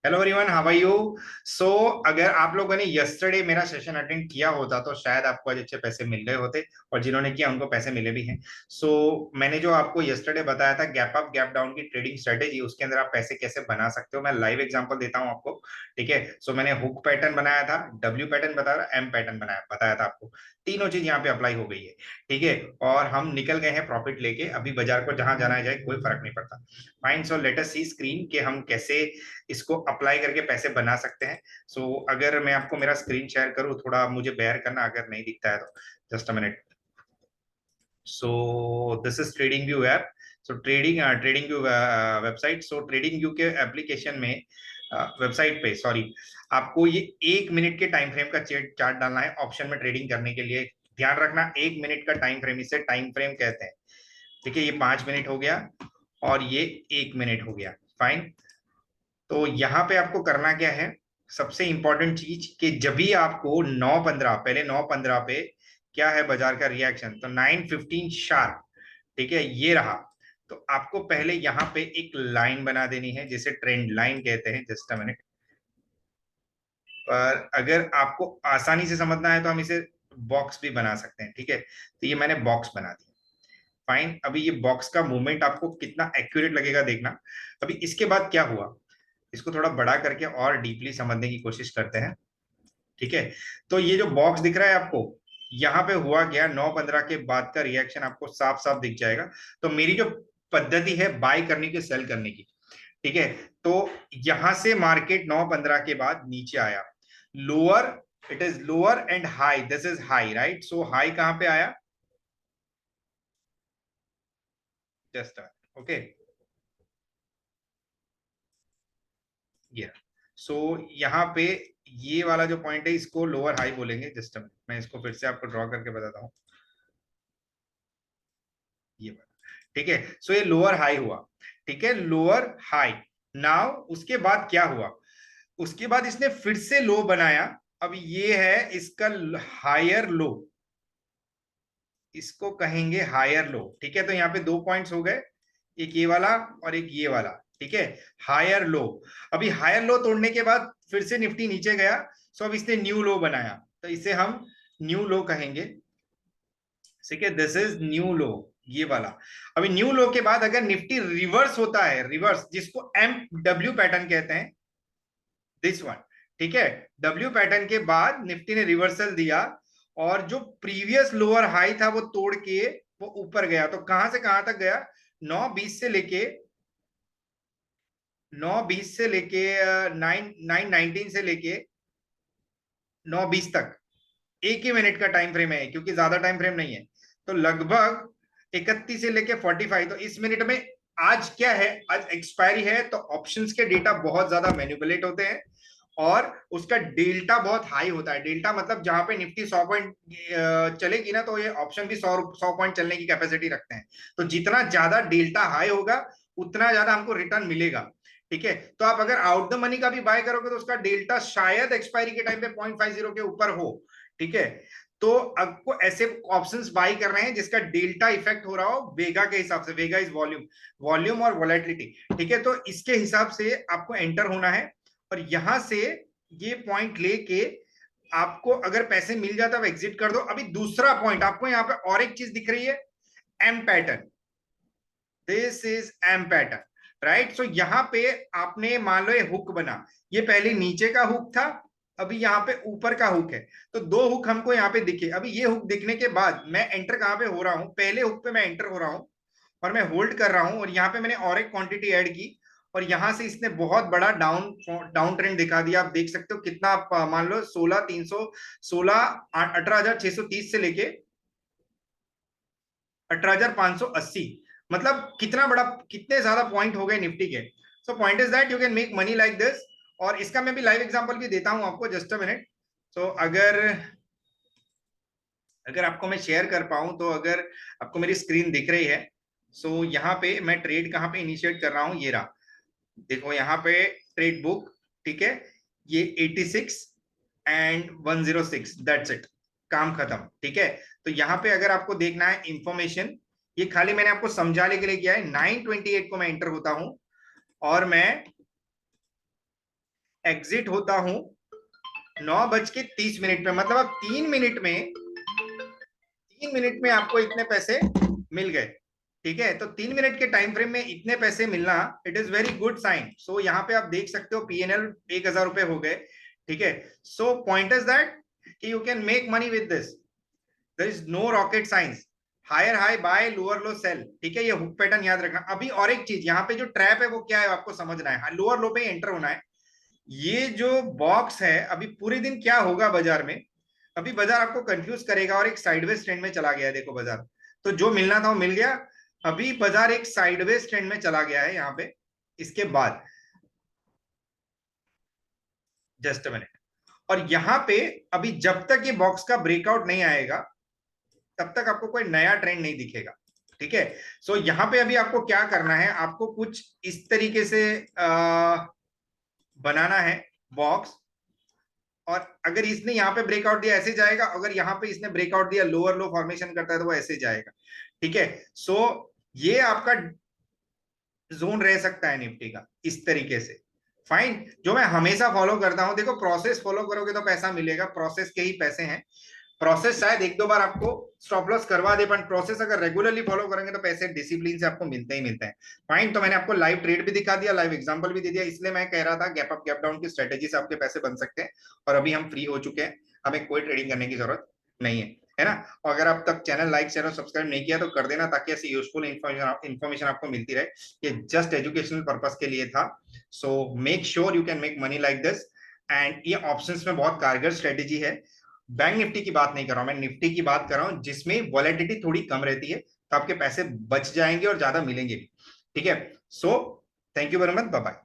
Hello everyone, how are you. So अगर आप लोगों ने यस्टरडे मेरा सेशन अटेंड किया होता तो शायद आपको आज अच्छे पैसे मिल गए होते, और जिन्होंने किया उनको पैसे मिले भी हैं। मैंने जो आपको यस्टरडे बताया था गैप अप गैप डाउन की ट्रेडिंग स्ट्रेटेजी, उसके अंदर आप पैसे कैसे बना सकते हो, मैं लाइव एग्जांपल देता हूं आपको। ठीक है। मैंने हुक पैटर्न बनाया था, डब्ल्यू पैटर्न बताया था, एम पैटर्न बताया था आपको। तीनों चीज यहाँ पे अप्लाई हो गई है। ठीक है। और हम निकल गए हैं प्रॉफिट लेके, अभी बाजार को जहां जाना जाए कोई फर्क नहीं पड़ता। फाइन। लेट अस सी स्क्रीन के हम कैसे इसको अप्लाई करके पैसे बना सकते हैं। अगर मैं आपको मेरा स्क्रीन शेयर करूं, थोड़ा मुझे बेयर करना अगर नहीं दिखता है तो। Just a minute. This is trading view app. Trading view website. Trading view के एप्लीकेशन में, वेबसाइट पे सॉरी, आपको ये 1 मिनट के टाइम फ्रेम का चार्ट डालना है ऑप्शन में ट्रेडिंग करने के लिए। ध्यान रखना, 1 मिनट का टाइम फ्रेम, इसे टाइम फ्रेम कहते हैं। ठीक है, ये 5 मिनट हो गया और ये 1 मिनट हो गया। फाइन। तो यहाँ पे आपको करना क्या है, सबसे इंपॉर्टेंट चीज कि जब भी आपको 9:15, पहले 9:15 पे क्या है बाजार का रिएक्शन, तो 9:15 शार्प, ठीक है, ये रहा। तो आपको पहले यहाँ पे एक लाइन बना देनी है जिसे ट्रेंड लाइन कहते हैं। Just a minute. पर अगर आपको आसानी से समझना है तो हम इसे बॉक्स भी बना सकते हैं। ठीक है, तो ये मैंने बॉक्स बना दिया। फाइन। अभी ये बॉक्स का मूवमेंट आपको कितना एक्यूरेट लगेगा देखना। अभी इसके बाद क्या हुआ, इसको थोड़ा बड़ा करके और डीपली समझने की कोशिश करते हैं। ठीक है। तो ये जो बॉक्स दिख रहा है आपको, यहाँ पे हुआ क्या, 9:15 के बाद का रिएक्शन आपको साफ साफ दिख जाएगा। तो मेरी जो पद्धति है बाय करने की, सेल करने की, ठीक है। तो यहां से मार्केट 9:15 के बाद नीचे आया, lower, it is lower and high, this is high, right. High कहां पे आया, जस्ट ओके, ये। यहाँ पे ये वाला जो पॉइंट है इसको लोअर हाई बोलेंगे। जस्ट मैं इसको फिर से आपको ड्रॉ करके बताता हूँ, ये वाला। ठीक है। ये लोअर हाई हुआ। ठीक है, लोअर हाई। नाउ उसके बाद क्या हुआ, उसके बाद इसने फिर से लो बनाया। अब ये है इसका हायर लो, इसको कहेंगे हायर लो। ठीक है, तो यहाँ पे दो पॉइंट्स हो गए, एक ये वाला और एक ये वाला। ठीक है, हायर लो। अभी हायर लो तोड़ने के बाद फिर से निफ्टी नीचे गया, अब इसने न्यू लो बनाया, तो इसे हम न्यू लो कहेंगे। ठीक है, दिस इज न्यू लो, ये वाला। अभी न्यू लो के बाद अगर निफ्टी रिवर्स होता है, रिवर्स जिसको एम डब्ल्यू पैटर्न कहते हैं, दिस वन। ठीक है, डब्ल्यू पैटर्न के बाद निफ्टी ने रिवर्सल दिया और जो प्रीवियस लोअर हाई था वो तोड़ के वो ऊपर गया, तो कहां से कहां तक गया, 9:20 से लेके 9:20 से लेके 9:19 से लेके 9:20 तक। एक ही मिनट का टाइम फ्रेम है क्योंकि ज्यादा टाइम फ्रेम नहीं है, तो लगभग 31 से लेके 45। तो इस मिनट में आज क्या है, आज एक्सपायरी है, तो ऑप्शंस के डेटा बहुत ज्यादा मैनिपुलेट होते हैं और उसका डेल्टा बहुत हाई होता है। डेल्टा मतलब जहां पे निफ्टी 100 पॉइंट चलेगी ना, तो ये ऑप्शन भी 100 पॉइंट चलने की कैपेसिटी रखते हैं। तो जितना ज्यादा डेल्टा हाई होगा उतना ज्यादा हमको रिटर्न मिलेगा। ठीक है, तो आप अगर आउट द मनी का भी बाय करोगे तो उसका डेल्टा शायद एक्सपायरी के टाइम पे 0.50 के ऊपर हो। ठीक है, तो आपको ऐसे ऑप्शंस बाय कर रहे हैं जिसका डेल्टा इफेक्ट हो रहा हो वेगा के हिसाब से। वेगा इज वॉल्यूम, वॉल्यूम और वॉलेटिलिटी। ठीक है, तो इसके हिसाब से आपको एंटर होना है और यहां से ये पॉइंट लेके आपको अगर पैसे मिल जाता है एग्जिट कर दो। अभी दूसरा पॉइंट आपको यहाँ पे और एक चीज दिख रही है, M pattern, this is M pattern, right. यहां पे आपने मान लो ये हुक बना, ये पहले नीचे का हुक था, अभी यहाँ पे ऊपर का हुक है, तो दो हुक हमको यहाँ पे दिखे। अभी ये हुक दिखने के बाद मैं एंटर कहां पे हो रहा हूं, पहले हुक पे मैं एंटर हो रहा हूं और मैं होल्ड कर रहा हूं, और यहाँ पे मैंने और एक क्वांटिटी ऐड की और यहां से इसने बहुत बड़ा डाउन डाउन ट्रेंड दिखा दिया। आप देख सकते हो कितना, आप मान लो 18,630 से लेके 18,580, मतलब कितना बड़ा, कितने ज्यादा पॉइंट हो गए निफ्टी के। Point is that you can make money like this. और इसका मैं भी लाइव एग्जांपल भी देता हूं आपको, जस्ट अ मिनट। अगर अगर आपको मैं शेयर कर पाऊं, तो अगर आपको मेरी स्क्रीन दिख रही है, यहाँ पे मैं ट्रेड कहां पे इनिशिएट कर रहा हूं, ये रहा, देखो यहाँ पे ट्रेड बुक। ठीक है, ये 86 एंड 106, दैट्स इट, काम खत्म। ठीक है, तो यहाँ पे अगर आपको देखना है इंफॉर्मेशन, ये खाली मैंने आपको समझाने के लिए किया है। 9:28 को मैं एंटर होता हूं और मैं एग्जिट होता हूं 9:30 में, मतलब अब 3 मिनट में आपको इतने पैसे मिल गए। ठीक है, तो 3 मिनट के टाइम फ्रेम में इतने पैसे मिलना, it is very good sign. So यहाँ पे आप देख सकते हो पीएनएल 1,000 रुपए हो गए। ठीक है, सो पॉइंट इज दैट कि you can make money with this, there is no rocket science. Higher high buy, lower low sell. ठीक है, ये हुक पैटर्न याद रखना। अभी और एक चीज यहाँ पे जो ट्रैप है वो क्या है आपको समझना है, लोअर लो पे एंटर होना है। ये जो बॉक्स है अभी पूरे दिन क्या होगा बाजार में, अभी बाजार आपको कंफ्यूज करेगा और एक साइडवेज ट्रेंड में चला गया है। देखो बाजार, तो जो मिलना था वो मिल गया। अभी बाजार एक साइडवेज ट्रेंड में चला गया है यहाँ पे। इसके बाद जस्ट अ मिनट, और यहाँ पे अभी जब तक ये बॉक्स का ब्रेकआउट नहीं आएगा तब तक आपको कोई नया ट्रेंड नहीं दिखेगा। ठीक है, सो यहाँ पे अभी आपको क्या करना है, आपको कुछ इस तरीके से बनाना है बॉक्स। और अगर इसने यहाँ पे ब्रेकआउट दिया ऐसे जाएगा, अगर यहाँ पे इसने ब्रेकआउट दिया लोअर लो फॉर्मेशन करता है तो वो ऐसे जाएगा। ठीक है, सो ये आपका जोन रह सकता है निफ्टी का इस तरीके से। फाइन, जो मैं हमेशा फॉलो करता हूं, देखो प्रोसेस फॉलो करोगे तो पैसा मिलेगा, प्रोसेस के ही पैसे हैं। प्रोसेस शायद एक दो बार आपको स्टॉप लॉस करवा दे, पर प्रोसेस अगर रेगुलरली फॉलो करेंगे तो पैसे डिसिप्लिन से आपको मिलते ही मिलते हैं। फाइन, तो मैंने आपको लाइव ट्रेड भी दिखा दिया, लाइव एग्जांपल भी दे दिया, इसलिए मैं कह रहा था गैप अप गैप डाउन की स्ट्रेटेजी से आपके पैसे बन सकते हैं। और अभी हम फ्री हो चुके हैं, हमें कोई ट्रेडिंग करने की जरूरत नहीं है ना। और अगर आप तक चैनल लाइक शेयर और सब्सक्राइब नहीं किया तो कर देना, ताकि ऐसी यूजफुल इन्फॉर्मेशन आपको मिलती रहे। ये जस्ट एजुकेशनल पर्पस के लिए था। So make sure you can make money like this. And ये ऑप्शंस में बहुत कारगर स्ट्रेटेजी है। बैंक निफ्टी की बात नहीं कर रहा हूं मैं, निफ्टी की बात कर रहा हूं जिसमें वॉलेटिलिटी थोड़ी कम रहती है, तो आपके पैसे बच जाएंगे और ज्यादा मिलेंगे भी। ठीक है, so thank you very much, bye bye.